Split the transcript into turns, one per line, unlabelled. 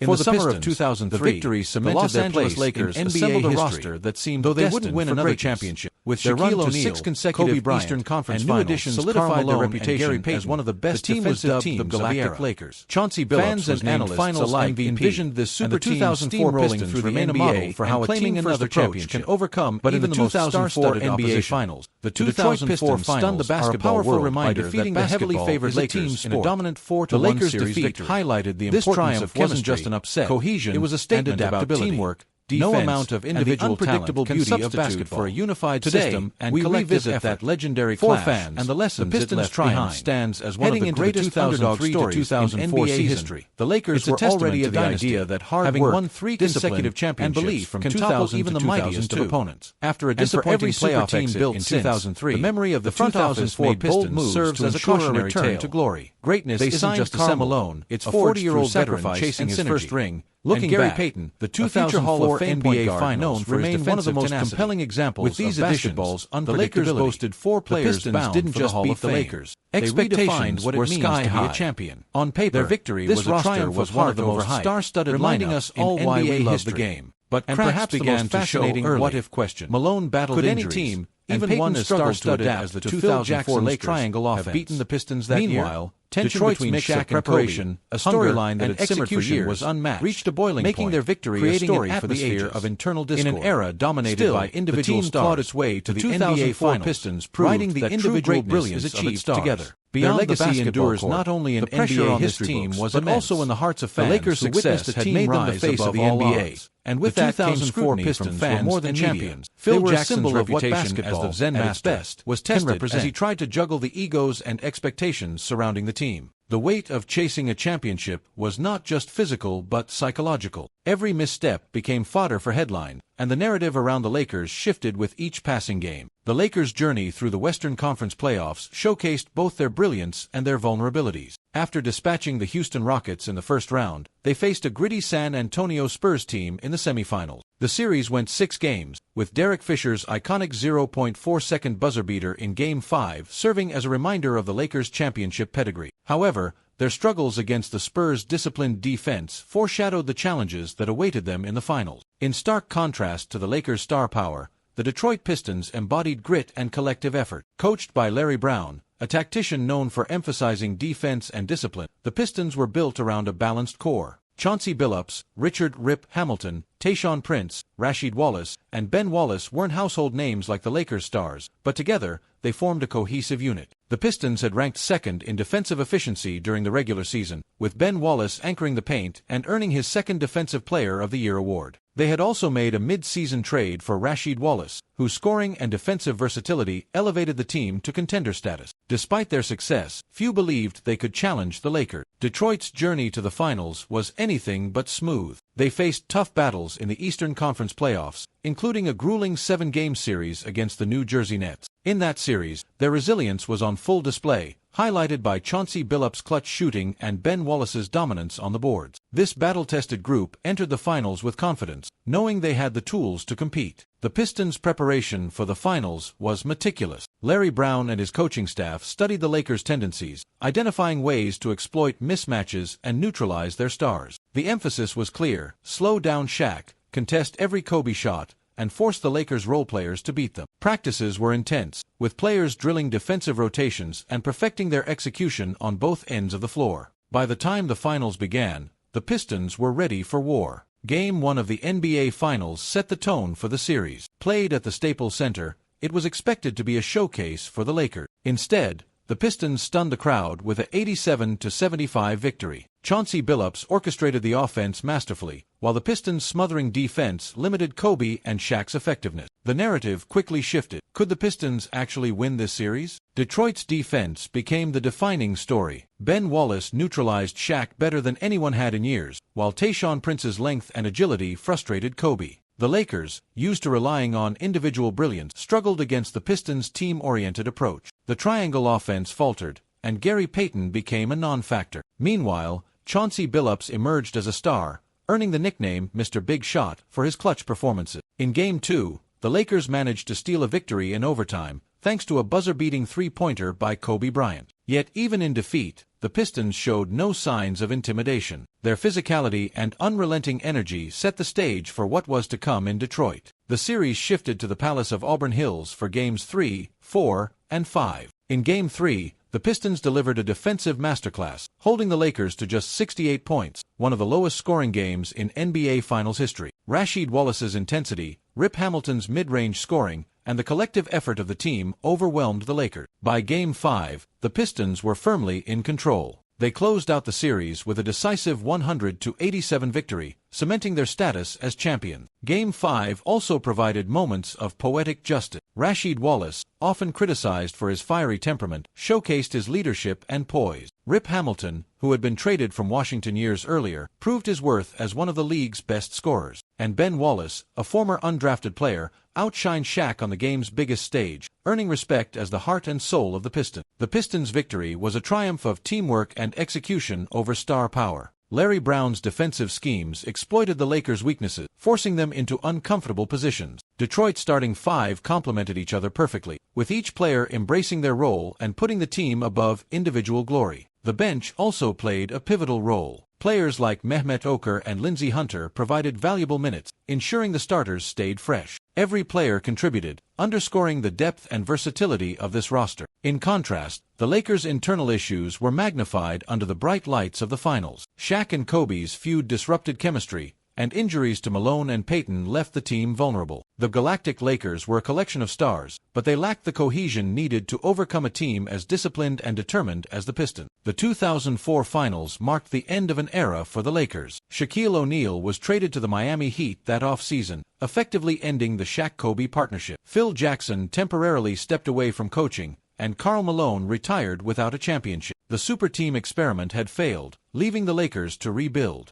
In the summer of 2003, the victory cemented their place Lakers in NBA roster that seemed though they wouldn't win another championship. With their run to 6 consecutive Eastern Conference Finals, new additions solidified their reputation as one of the best defensive teams of the Galactic Lakers. Chauncey Billups, fans and analysts alike envisioned this Superteam steamrolling through the NBA for how a team-first approach can overcome even the most star-studded NBA Finals. The Detroit Pistons stunned the basketball world by defeating the heavily favored Lakers in a dominant 4-1 series victory. Highlighted the importance of wasn't just an upset, cohesion, it was a statement about teamwork, defense, no amount of individual unpredictable beauty of basketball for a unified system, and we revisit that legendary clash fans and the lessons the Pistons triumph stands as one of the greatest underdog stories in NBA history. The Lakers were already a idea that hard work, won 3 consecutive championships, and belief from 2000 even the mightiest of opponents. After a disappointing playoff exit built in 2003, the memory of the 2004 Pistons serves as a cautionary tale to glory. Greatness isn't just a alone; it's a 40-year-old veteran chasing his first ring. Looking Gary back, Payton, the 2004 NBA Finals remain one of the most compelling examples with these of basketball's unpredictability. The Lakers boasted 4 players bound didn't just beat the Lakers. Expectations what it means to be a champion. On paper, their victory was a triumph was one of the most star-studded reminding us all why we love the game. But perhaps began to fascinating what-if question. Malone battled injuries. Could any team, even one as star-studded as the 2004 Lakers, beaten the Pistons that year? Meanwhile, tension between Shaq and Kobe, a storyline that had simmered for years, was unmatched, reached a boiling point, making their victory a story for the ages of internal discord. In an era dominated by individual stars, clawed its way to the NBA Finals. Pistons proved that individual brilliance is achieved together. Beyond the legacy endures not only in NBA history books, but also in the hearts of fans. The Lakers' success had made them the face of the NBA. And with that 2004 Pistons were more than champions. Phil Jackson's reputation as the Zen master was tested as he tried to juggle the egos and expectations surrounding the team. The weight of chasing a championship was not just physical but psychological. Every misstep became fodder for headline, and the narrative around the Lakers shifted with each passing game. The Lakers' journey through the Western Conference playoffs showcased both their brilliance and their vulnerabilities. After dispatching the Houston Rockets in the first round, they faced a gritty San Antonio Spurs team in the semifinals. The series went 6 games, with Derek Fisher's iconic 0.4-second buzzer beater in Game 5 serving as a reminder of the Lakers' championship pedigree. However, their struggles against the Spurs' disciplined defense foreshadowed the challenges that awaited them in the finals. In stark contrast to the Lakers' star power, the Detroit Pistons embodied grit and collective effort. Coached by Larry Brown, a tactician known for emphasizing defense and discipline, the Pistons were built around a balanced core. Chauncey Billups, Richard "Rip" Hamilton, Tayshaun Prince, Rasheed Wallace, and Ben Wallace weren't household names like the Lakers stars, but together, they formed a cohesive unit. The Pistons had ranked second in defensive efficiency during the regular season, with Ben Wallace anchoring the paint and earning his second Defensive Player of the Year award. They had also made a mid-season trade for Rasheed Wallace, whose scoring and defensive versatility elevated the team to contender status. Despite their success, few believed they could challenge the Lakers. Detroit's journey to the finals was anything but smooth. They faced tough battles in the Eastern Conference playoffs, including a grueling 7-game series against the New Jersey Nets. In that series, their resilience was on full display, highlighted by Chauncey Billups' clutch shooting and Ben Wallace's dominance on the boards. This battle-tested group entered the finals with confidence, knowing they had the tools to compete. The Pistons' preparation for the finals was meticulous. Larry Brown and his coaching staff studied the Lakers' tendencies, identifying ways to exploit mismatches and neutralize their stars. The emphasis was clear: slow down Shaq, contest every Kobe shot, and force the Lakers' role players to beat them. Practices were intense, with players drilling defensive rotations and perfecting their execution on both ends of the floor. By the time the finals began, the Pistons were ready for war. Game 1 of the NBA Finals set the tone for the series. Played at the Staples Center, it was expected to be a showcase for the Lakers. Instead, the Pistons stunned the crowd with a 87-75 victory. Chauncey Billups orchestrated the offense masterfully, while the Pistons' smothering defense limited Kobe and Shaq's effectiveness. The narrative quickly shifted. Could the Pistons actually win this series? Detroit's defense became the defining story. Ben Wallace neutralized Shaq better than anyone had in years, while Tayshaun Prince's length and agility frustrated Kobe. The Lakers, used to relying on individual brilliance, struggled against the Pistons' team-oriented approach. The triangle offense faltered, and Gary Payton became a non-factor. Meanwhile, Chauncey Billups emerged as a star, earning the nickname Mr. Big Shot for his clutch performances. In Game 2, the Lakers managed to steal a victory in overtime, thanks to a buzzer-beating three-pointer by Kobe Bryant. Yet even in defeat, the Pistons showed no signs of intimidation. Their physicality and unrelenting energy set the stage for what was to come in Detroit. The series shifted to the Palace of Auburn Hills for Games 3, 4, and 5. In Game 3, the Pistons delivered a defensive masterclass, holding the Lakers to just 68 points, one of the lowest scoring games in NBA Finals history. Rasheed Wallace's intensity, Rip Hamilton's mid-range scoring, and the collective effort of the team overwhelmed the Lakers. By Game 5, the Pistons were firmly in control. They closed out the series with a decisive 100-87 victory, cementing their status as champions. Game 5 also provided moments of poetic justice. Rasheed Wallace, often criticized for his fiery temperament, showcased his leadership and poise. Rip Hamilton, who had been traded from Washington years earlier, proved his worth as one of the league's best scorers. And Ben Wallace, a former undrafted player, outshined Shaq on the game's biggest stage, earning respect as the heart and soul of the Pistons. The Pistons' victory was a triumph of teamwork and execution over star power. Larry Brown's defensive schemes exploited the Lakers' weaknesses, forcing them into uncomfortable positions. Detroit's starting five complemented each other perfectly, with each player embracing their role and putting the team above individual glory. The bench also played a pivotal role. Players like Mehmet Okur and Lindsey Hunter provided valuable minutes, ensuring the starters stayed fresh. Every player contributed, underscoring the depth and versatility of this roster. In contrast, the Lakers' internal issues were magnified under the bright lights of the finals. Shaq and Kobe's feud disrupted chemistry, and injuries to Malone and Payton left the team vulnerable. The Galactic Lakers were a collection of stars, but they lacked the cohesion needed to overcome a team as disciplined and determined as the Pistons. The 2004 Finals marked the end of an era for the Lakers. Shaquille O'Neal was traded to the Miami Heat that off-season, effectively ending the Shaq-Kobe partnership. Phil Jackson temporarily stepped away from coaching, and Karl Malone retired without a championship. The Superteam experiment had failed, leaving the Lakers to rebuild.